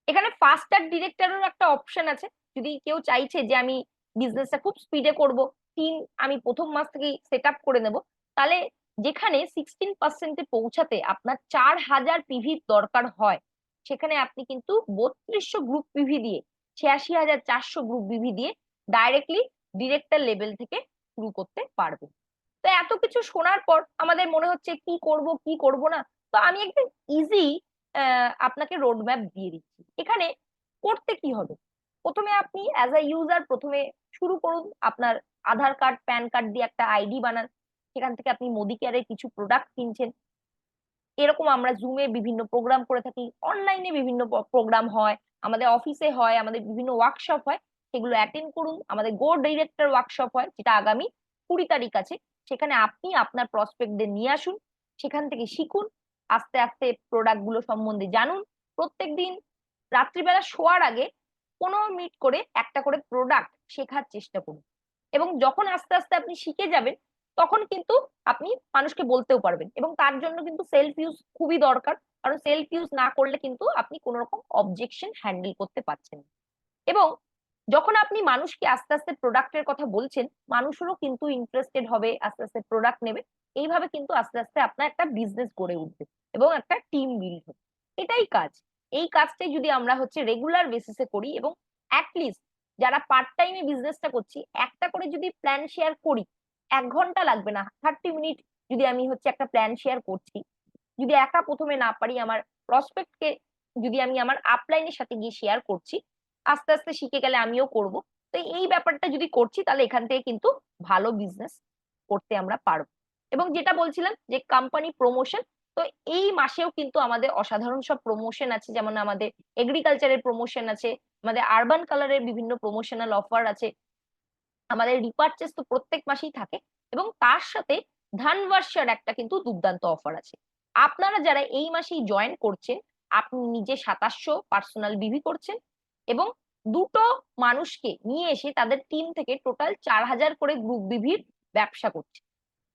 এখানে ফাস্টার ডিরেক্টরের একটা অপশন আছে, যদি কেউ চাইছে যে আমি বিজনেসটা খুব স্পিডে করব, টিম আমি প্রথম মাস থেকেই সেট আপ করে নেব, তাহলে যেখানে 16%-এ পৌঁছাতে আপনার 4,000 পিভি দরকার হয়, সেখানে আপনি কিন্তু 3200 গ্রুপ পিভি দিয়ে 86,400 গ্রুপ পিভি দিয়ে ডাইরেক্টলি ডিরেক্টর লেভেল থেকে শুরু করতে পারবেন। তো এত কিছু শোনার পর আমাদের মনে হচ্ছে কি করব কি করব না, তো আমি একদম ইজি আপনাকে রোড ম্যাপ দিয়ে দিচ্ছি। এখানে করতে কি হবে, প্রথমে আপনি অ্যাজ আ ইউজার প্রথমে শুরু করুন, আপনার আধার কার্ড প্যান কার্ড দিয়ে একটা আইডি বানান, সেখান থেকে আপনি মোদি কেয়ারের কিছু প্রোডাক্ট কিনছেন। এরকম আমরা জুমে বিভিন্ন প্রোগ্রাম করে থাকি, অনলাইনে বিভিন্ন প্রোগ্রাম হয়, আমাদের অফিসে হয়, আমাদের বিভিন্ন ওয়ার্কশপ হয়, সেগুলো অ্যাটেন্ড করুন। আমাদের গো ডিরেক্টর ওয়ার্কশপ হয়, যেটা আগামী 20 তারিখ আছে, সেখানে আপনি আপনার প্রসপেক্টদের নিয়ে আসুন, সেখান থেকে শিখুন, আস্তে আস্তে প্রোডাক্ট গুলো সম্বন্ধে জানুন। প্রত্যেকদিন রাত্রিবেলা শোয়ার আগে 15 মিনিট করে একটা করে প্রোডাক্ট শেখার চেষ্টা করুন, এবং যখন আস্তে আস্তে আপনি শিখে যাবেন তখন কিন্তু আপনি মানুষকে বলতেও পারবেন। এবং তার জন্য কিন্তু সেলফ ইউজ খুবই দরকার, কারণ সেলফ ইউজ না করলে কিন্তু আপনি কোনো রকম অবজেকশন হ্যান্ডেল করতে পারছেন না। এবং যখন আপনি মানুষকে আস্তে আস্তে প্রোডাক্টের কথা বলছেন, মানুষেরও কিন্তু ইন্টারেস্টেড হবে, আস্তে আস্তে প্রোডাক্ট নেবে। এইভাবে কিন্তু আস্তে আস্তে আপনার একটা বিজনেস গড়ে উঠবে এবং একটা টিম বিল্ড হবে। এটাই কাজ। এই কাজটাই যদি আমরা হচ্ছে রেগুলার বেসিসে করি, এবং অ্যাটলিস্ট যারা পার্ট টাইমে বিজনেসটা করছি, একটা করে যদি প্ল্যান শেয়ার করি, 1 ঘন্টা লাগবে না, 30 মিনিট যদি আমি হচ্ছে একটা প্ল্যান শেয়ার করছি, যদি একা প্রথমে না পারি, আমার প্রসপেক্টকে যদি আমি আমার আপলাইনের সাথে গিয়ে শেয়ার করছি, আস্তে আস্তে শিখে গেলে আমিও করব। তো এই ব্যাপারটা যদি করছি, তাহলে এখান থেকে কিন্তু ভালো বিজনেস করতে আমরা পারবো। এবং যেটা বলছিলাম যে কোম্পানি প্রমোশন, তো এই মাসেও কিন্তু আমাদের অসাধারণ সব প্রমোশন আছে, যেমন আমাদের এগ্রিকালচারের প্রমোশন আছে, আমাদের আরবান কালারের বিভিন্ন প্রমোশনাল অফার আছে, আমাদের রিপারচেস তো প্রত্যেক মাসেই থাকে, এবং তার সাথে ধানবার্ষার একটা কিন্তু দুর্দান্ত অফার আছে। আপনারা যারা এই মাসেই জয়েন করছেন, আপনি নিজে 2700 পার্সোনাল বিভি করছেন, এবং দুটো মানুষকে নিয়ে এসে তাদের টিম থেকে টোটাল 4,000 করে গ্রুপ বিভির ব্যবসা করছেন,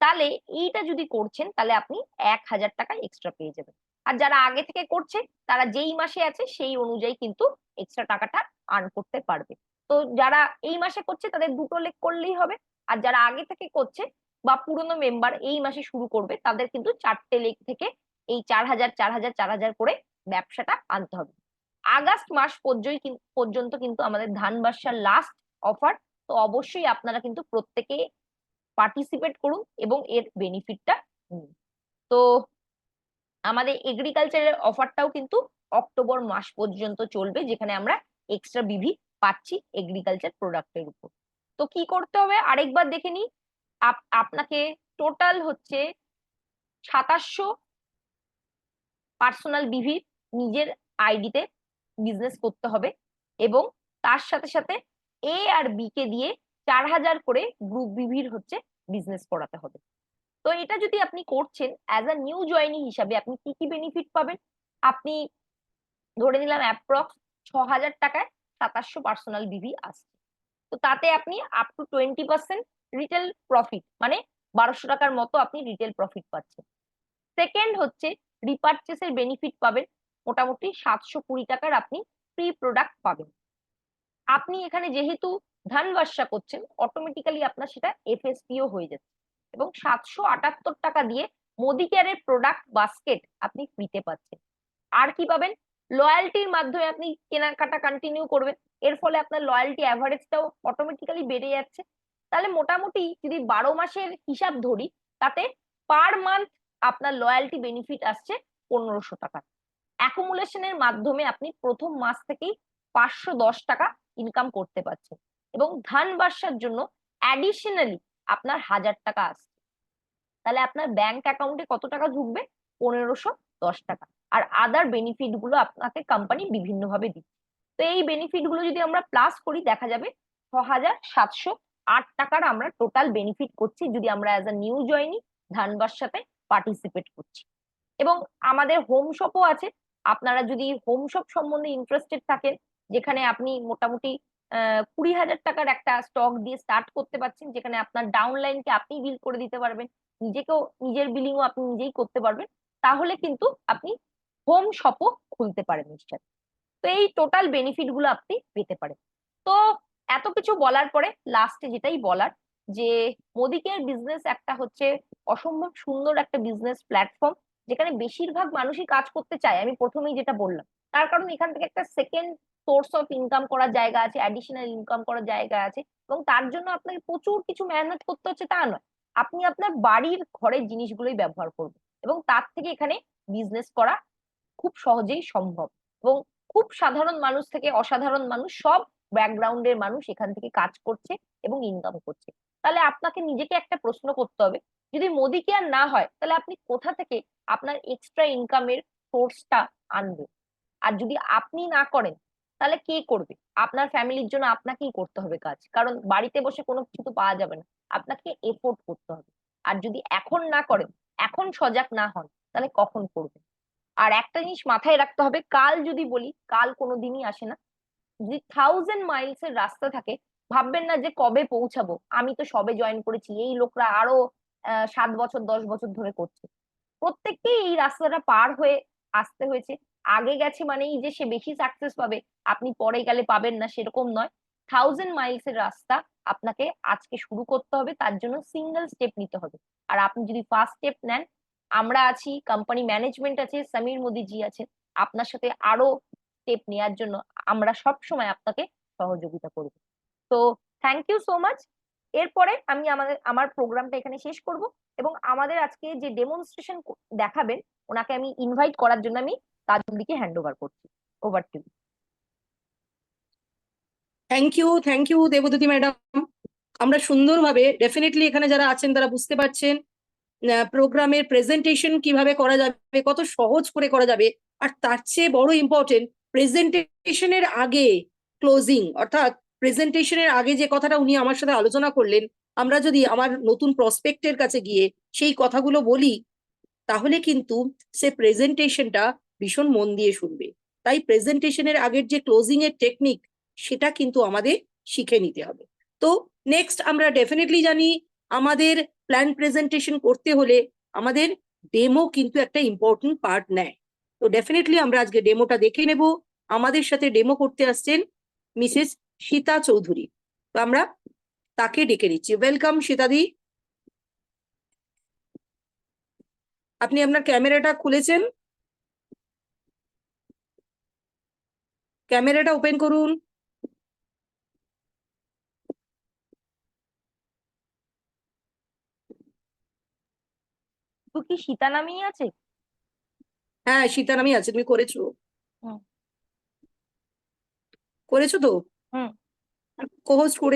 তাহলে এইটা যদি করছেন তাহলে আপনি 1,000 টাকা এক্সট্রা পেয়ে যাবেন। আর যারা আগে থেকে করছে তারা যেই মাসে আছে সেই অনুযায়ী কিন্তু এক্সট্রা টাকাটা আর্ন করতে পারবে। তো যারা এই মাসে করছে তাদের 2টো লেগ করলেই হবে, আর যারা আগে থেকে করছে বা পুরনো মেম্বার এই মাসে শুরু করবে তাদের কিন্তু 4টে লেগ থেকে এই 4,000 4,000 4,000 করে ব্যবসাটা আনতে হবে। আগস্ট মাস পর্যন্ত কিন্তু আমাদের ধানবাসার লাস্ট অফার। তো অবশ্যই আপনারা কিন্তু প্রত্যেকে পার্টিসিপেট করুন এবং এর বেনিফিটটা নিন। তো আমাদের এগ্রিকালচারের অফারটাও কিন্তু অক্টোবর মাস পর্যন্ত চলবে, যেখানে আমরা এক্সট্রা বিভি পাচ্ছি এগ্রিকালচার প্রোডাক্টের উপর। তো কি করতে হবে আরেকবার দেখে নিই। আপনাকে টোটাল হচ্ছে 2700 পার্সোনাল বিভি নিজের আইডিতে বিজনেস করতে হবে, এবং তার সাথে সাথে এ আর বি কে দিয়ে 4,000 করে গ্রুপ বিভির হচ্ছে বিজনেস করাতে হবে। তো এটা যদি আপনি করছেন অ্যাজ আ নিউ জয়েনি হিসাবে, আপনি কি কি বেনিফিট পাবেন? আপনি ধরে নিলাম অ্যাপ্রক্স 6,000 টাকায় 2700 পার্সোনাল বিভি আসছে, তো তাতে আপনি আপ টু 20% রিটেল প্রফিট, মানে 1200 টাকার মতো আপনি রিটেল প্রফিট পাচ্ছেন। সেকেন্ড হচ্ছে রিপারচেসের বেনিফিট পাবেন, মোটামুটি 720 টাকার আপনি ফ্রি প্রোডাক্ট পাবেন। আপনি এখানে যেহেতু ধানবাসা করছেন অটোমেটিক্যালি আপনার সেটা এফএসপিও হয়ে যাচ্ছে, এবং 778 টাকা দিয়ে মোদি কেয়ারের প্রোডাক্ট বাস্কেট আপনি ফ্রিতে পাচ্ছেন। আর কি পাবেন? লয়্যালটির মাধ্যমে আপনি কেনাকাটা কন্টিনিউ করবেন, এর ফলে আপনার লয়্যালটি অ্যাভারেজটাও অটোমেটিক্যালি বেড়ে যাচ্ছে। তাহলে মোটামুটি যদি 12 মাসের হিসাব ধরি, তাতে পার মান্থ আপনার লয়্যালটি বেনিফিট আসছে 1500 টাকা। অ্যাকুমুলেশনের মাধ্যমে আপনি প্রথম মাস থেকেই 510 টাকা ইনকাম করতে পারছেন, এবং ধান বাসার জন্য অ্যাডিশনালি আপনার 1000 টাকা আসছে। তাহলে আপনার ব্যাংক অ্যাকাউন্টে কত টাকা ঢুকবে? 1510 টাকা। আর আদার বেনিফিট গুলো আপনাকে কোম্পানি বিভিন্ন ভাবে দিচ্ছে। তো এই বেনিফিট গুলো যদি আমরা প্লাস করি, দেখা যাবে 6,708 টাকার আমরা টোটাল বেনিফিট করছি, যদি আমরা অ্যাজ আ নিউ জয়েনি ধানবাস সাথে পার্টিসিপেট করছি। এবং আমাদের হোম শপও আছে। আপনারা যদি হোম শপ সম্বন্ধে ইন্টারেস্টেড থাকেন, যেখানে আপনি মোটামুটি 20,000 টাকার একটা স্টক দিয়ে স্টার্ট করতে পারছেন, যেখানে আপনার ডাউনলাইনকে আপনি বিল করে দিতে পারবেন, নিজেকেও নিজের বিলিংও আপনি নিজেই করতে পারবেন, তাহলে কিন্তু আপনি হোম শপও খুলতে পারেন নিশ্চয়। তো এই টোটাল বেনিফিট গুলো আপনি পেতে পারেন। তো এত কিছু বলার পরে লাস্টে যেটাই বলার, যে মোদি কেয়ার বিজনেস একটা হচ্ছে অসম্ভব সুন্দর একটা বিজনেস প্ল্যাটফর্ম, যেখানে বেশিরভাগ মানুষই কাজ করতে চায়। আমি প্রথমেই যেটা বললাম, তার কারণ এখান থেকে একটা সেকেন্ড সোর্স অফ ইনকাম করার জায়গা আছে, অ্যাডিশনাল ইনকাম করার জায়গা আছে, এবং তার জন্য আপনাকে প্রচুর কিছু মেহনত করতে হচ্ছে তা নয়। আপনি আপনার বাড়ির ঘরের জিনিসগুলোই ব্যবহার করবেন, এবং তার থেকে এখানে বিজনেস করা খুব সহজেই সম্ভব। এবং খুব সাধারণ মানুষ থেকে অসাধারণ মানুষ, সব ব্যাকগ্রাউন্ডের মানুষ এখান থেকে কাজ করছে এবং ইনকাম করছে। তাহলে আপনাকে নিজেকে একটা প্রশ্ন করতে হবে, যদি মোদি কেয়ার না হয় তাহলে আপনি কোথা থেকে আপনার এক্সট্রা ইনকামের সোর্সটা আনবেন? আর যদি আপনি না করেন তাহলে কে করবে? আপনার ফ্যামিলির জন্য আপনাকেই করতে হবে কাজ, কারণ বাড়িতে বসে কোনো কিছু তো পাওয়া যাবে না, আপনাকে এফোর্ট করতে হবে। আর যদি এখন না করেন, এখন সজাগ না হন, তাহলে কখন করবেন? আর একটা জিনিস মাথায় রাখতে হবে, কাল যদি বলি, কাল কোনোদিনই আসে না। যদি 1000 মাইলস এর রাস্তা থাকে, ভাববেন না যে কবে পৌঁছাবো, আমি তো সবে জয়েন করেছি, এই লোকরা আরো 7 বছর 10 বছর ধরে করছে। প্রত্যেককেই এই রাস্তাটা পার হয়ে আসতে হয়েছে। আগে গেছে মানেই যে সে বেশি সাকসেস পাবে, আপনি পরে গেলে পাবেন না, সেরকম নয়। 1000 মাইলস এর রাস্তা আপনাকে আজকে শুরু করতে হবে, তার জন্য সিঙ্গেল স্টেপ নিতে হবে। আর আপনি যদি ফার্স্ট স্টেপ নেন, আমরা আছি, কোম্পানি ম্যানেজমেন্ট আছে, সমীর মোদি জি আছে, আপনার সাথে আরো স্টেপ নেওয়ার জন্য আমরা সব সময় আপনাকে সহযোগিতা করব। তো থ্যাংক ইউ সো মাচ। এরপরে আমি আমার প্রোগ্রামটা এখানে শেষ করব, এবং আমাদের আজকে যে ডেমনস্ট্রেশন দেখাবেন, ওনাকে আমি ইনভাইট করার জন্য আমি কাজলদিকে হ্যান্ড ওভার করছি। Over to. Thank you Debduti madam. আমরা সুন্দরভাবে ডেফিনেটলি এখানে যারা আছেন তারা বুঝতে পারছেন প্রোগ্রামের প্রেজেন্টেশন কিভাবে করা যাবে, কত সহজ করে করা যাবে। আর তার চেয়ে বড় ইম্পর্টেন্ট, প্রেজেন্টেশনের আগে ক্লোজিং, অর্থাৎ প্রেজেন্টেশনের আগে যে কথাটা উনি আমার সাথে আলোচনা করলেন, আমরা যদি আমার নতুন প্রসপেক্টের কাছে গিয়ে সেই কথাগুলো বলি, তাহলে কিন্তু সে প্রেজেন্টেশনটা ভীষণ মন দিয়ে শুনবে। তাই প্রেজেন্টেশনের আগের যে ক্লোজিং এর টেকনিক, সেটা কিন্তু আমাদের শিখে নিতে হবে। তো নেক্সট আমরা ডেফিনেটলি জানি, আমাদের প্ল্যান প্রেজেন্টেশন করতে হলে আমাদের ডেমো কিন্তু একটা ইম্পর্টেন্ট পার্ট নেয়। তো ডেফিনেটলি আমরা আজকে ডেমোটা দেখে নেব। আমাদের সাথে ডেমো করতে আসছেন মিসেস সীতা চৌধুরী। তো আমরা তাকে ডেকে নিচ্ছি। ওয়েলকাম সীতাদি। আপনি আপনার ক্যামেরাটা খুলেছেন, ক্যামেরাটা ওপেন করুন। তো কি সীতা নামেই আছে? হ্যাঁ, সীতা নামই আছে। তুমি করেছো? হুম। করেছো তো? হুম। কোহোস্ট করে